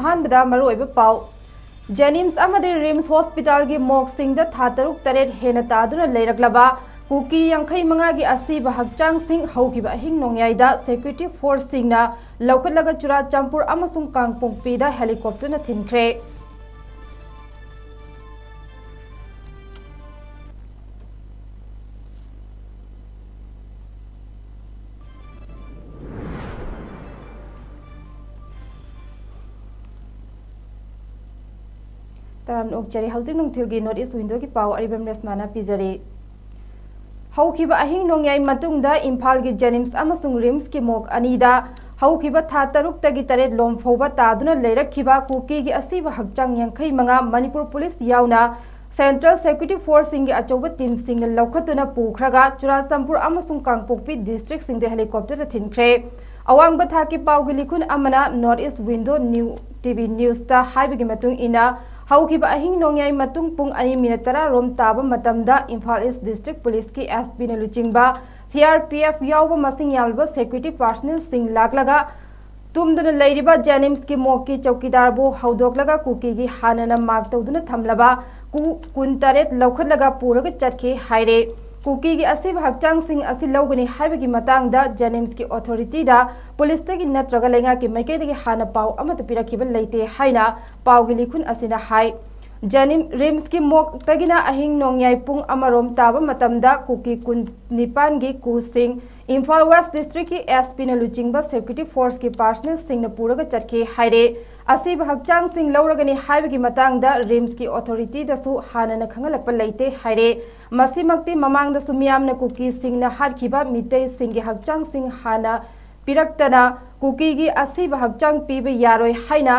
अहानबदा मरुओइबा पाउ जेनिम्स अमदे RIMS hospital की मोकसिंगदा था तरुक तरेट हेना तादुना लेरकलबा कुकी 👒 की असीबा हक्चांगसिंग हौकिबा अहिंग नोंग्याइदा सिक्योरिटी फोर्स सिंगना लौखटलगा चुराचांपुर अमसुंग कांगपोंगपीदा हेलीकॉप्टरना थिनख्रे तराम ओक्चरी हाउसिंग नुंगथिलगी नॉर्थ ईस्ट विंडो की पाव अरिबम रेशमाना पिजरे हौखिबा अहिंग नोंग्याई मतुंगदा इम्फाल की जेनिम्स अमसुंग रिम्स की मोक अनीदा हौखिबा था तरुक तगी तरेट लोमफौबा तादुना लेरखिबा कुकी की असीबा हक्चांग 👒 मणिपुर पुलिस यावना सेंट्रल सिक्योरिटी फोर्स सिंग अचौबा टीम सिंग लौखतुना पुखरगा चुराचंपुर अमसुंग कांगपोंगपी डिस्ट्रिक्ट सिंग हेलीकॉप्टर थिनख्रे अवांग था की पावगी लिखुन अमना नॉर्थ ईस्ट विंडो न्यूtv न्यूज ता हाइबगी मतुंग इना हौखिबा अहिंग नोंग्याई मतुंग पुंग 2:10 रोम ताबा मतमदा इम्फाल ईस्ट डिस्ट्रिक्ट पुलिस की एसपी ने लुचिंगबा सीआरपीएफ यावबा मसिंग यालबा सिक्योरिटी पर्सनल सिंग लाकलगा तुमदुना लेरिबा जेनिम्स की मोक की चौकीदार बो हौदोकलगा कुकी की हानना मार्क तौदुना थमलबा कुन 3 लौखटलगा पुरगा चटखे हाइरे कुकी की असीब हक्चांग सिंग असि लौगनी हाइबगी मतंगदा जेनिम्स की अथॉरिटी दा पुलिस तगी नत्रगा लेंगा की मैकेदगी हाना पाव अमत पिरखिबा लेते हाइना पावगी लिखुन असिना हाइ जेनिम रिम्स की मोक तगिना अहिंग नोंग्याई पुंग अमरोम ताबा मतमदा कुकी 19 की कु सिंग इम्फाल वेस्ट डिस्ट्रिक्ट की एसपी ने लुचिंगबा सिक्योरिटी फोर्स की पर्सनल सिंग न पुरगा चटखे हाइरे असीब हक्चांग सिंग लौरगनी हाइबगी मतंगदा रिम्स की अथॉरिटी दसु हानना खंगलकपा लेते हाइरे मसिमक्ति ममांग दसु मियामना कुकी सिंग न हादखिबा मितै सिंग की हक्चांग सिंग हाना पिरक्तना कुकी की असीब हक्चांग पीबा यारोय हाइना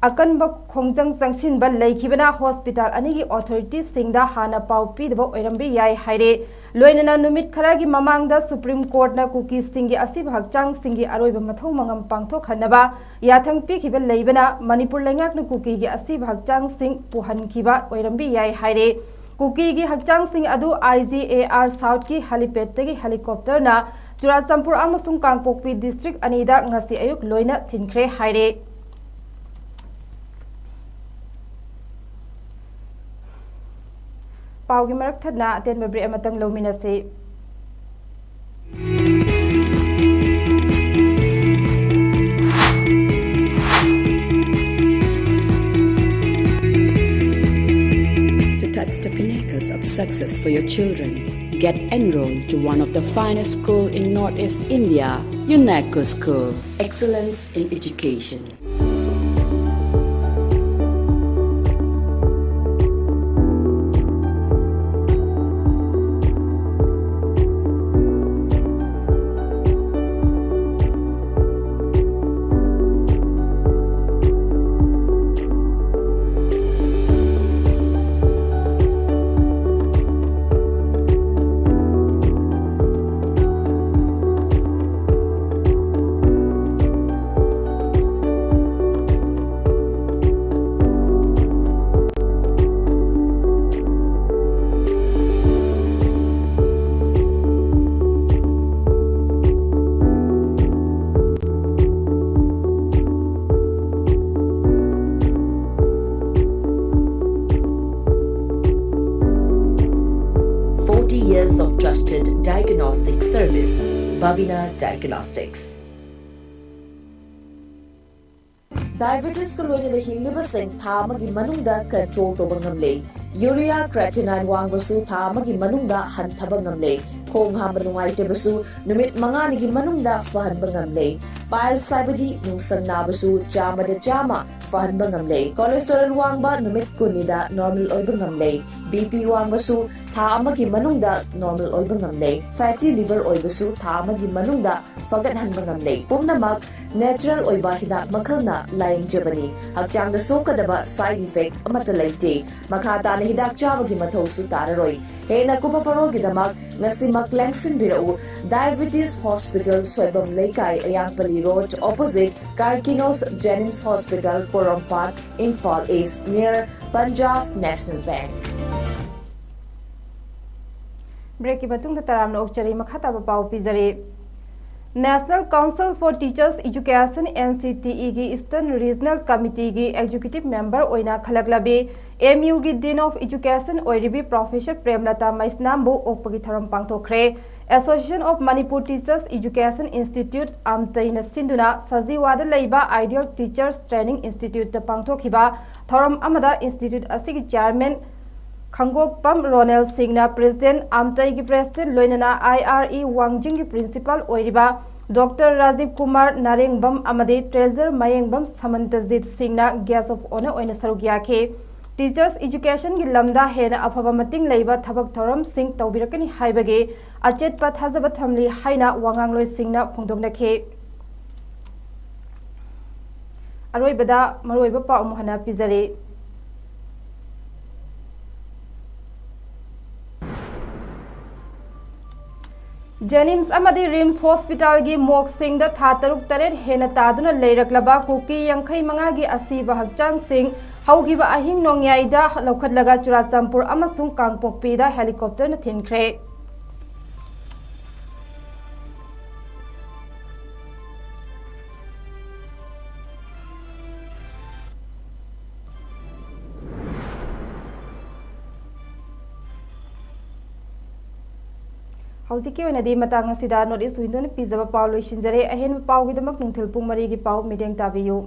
अकनबा खोंजंग संगसिनबा लेखिबना हॉस्पिटल अनिगी अथॉरिटी सिंगदा हाना पाव पीदबा ओइरंबे याय हाइरे लोइनना नुमित खरागी ममांगदा सुप्रीम कोर्ट ना कुकी सिंगी असीब हक्चांग सिंगी अरोइबा मथौ मंगम पांगथोक हनबा याथंग पीखिबा लेबना मणिपुर लेंगाकना कुकी की असीब हक्चांग सिंग पुहनखिबा ओइरंबे याय हाइरे कुकी की हक्चांग सिंग अदु IGAR साउथ की हेलीपैड तगी हेलीकॉप्टर ना चुराचंपुर अमसुंग कांगपोंगपी डिस्ट्रिक्ट अनीदा ngasi अयुक लोइना थिनख्रे हाइरे पावगी मरक थदना अतेन ब्रेक अमतंग लौमिनसे To touch the pinnacles of success for your children, get enrolled to one of the finest schools in Northeast India, 𝐻𝐸 School, Excellence in Education. Years of trusted diagnostic service, Babina Diagnostics. Diabetes ko loina da hinglibaseng thamagi manungda control toba ngamle. Urea creatinine wangbasu thamagi manungda hanthaba ngamle. Khong hamba nungaitebasu numit 5 gi manungda fahanba ngamle. Bile saibadi nungsang nabasu chamada chama fahanba ngamle. Cholesterol wangba numit 2 da normal oiba ngamle. BP wangbasu tha amagi manungda normal oiba ngamle. Fatty liver oibasu tha amagi manungda fagat hanba ngamle. Pumnamak natural oiba hidak makhalna laying jabani. Hakchang da sokadaba side effect amata laite. Makhata na hidak chabagi mathau su tararoi. Hena kupa parogi damak ngasi maklangsin birau Diabetes Hospital Soibam Lekai Ayangpali Road opposite Karkinos Jennings Hospital Porompat Imphal East near Punjab National Bank. Break की बतुंग ताराम ओक्चरी मखाता पाव पिजरे National Council for Teachers Education (NCTE) की Eastern Regional Committee की Executive Member ओइना खलगलाबी MU की Dean of Education ओइरिबी Professor Premlata Maisnambu ओकपगी थरम पांगथोखरे Association of Manipur Teachers Education Institute आमतैना सिंधुना सजीवादा लैबा Ideal Teachers Training Institute ता पांगथोखिबा थरम अमदा Institute असिगी Chairman 𝐶𝐠 रोनेल सिंहना प्रेसिडेंट आमतई की प्रेसिडेंट लोइनना IRE वांगजिंग की प्रिंसिपल ओइरिबा डॉक्टर राजीव कुमार नारेंगबम अमदे ट्रेजर मयेंगबम समंतजीत सिंहना गेस्ट ऑफ ऑनर ओइना सरुक याखे टीचर्स एजुकेशन की लमदा हेना अफबा मतिंग लैबा थबक थरम सिंह तौबिरकनी हाइबगे अचेतपा थाजबा थमली हाइना वांगांगलोय सिंहना फोंदोकनखे अरोइबदा मरोइबा पाउ मोहना पिजरे जेनिम्स अमदी रिम्स हॉस्पिटल की मोक सिंह दा था तरुक तरेट हेना तादुना लेरकलबा कुकी 85 की असीबा हक्चांग सिंह हौगिबा अहिंग नोंग्याइदा लौखटलगा चुराचंपुर अमसुंग कांगपोकपीदा हेलीकॉप्टर न थिनख्रे हौजिकी ओइनादी मतंग असिदा नॉर्थ ईस्ट विंडोन पिजबा पाउ लोइसिनजरे अहेन पाउगिदमक नुंथिल पुंग 3 की पाउ मिडेंग ताबियु।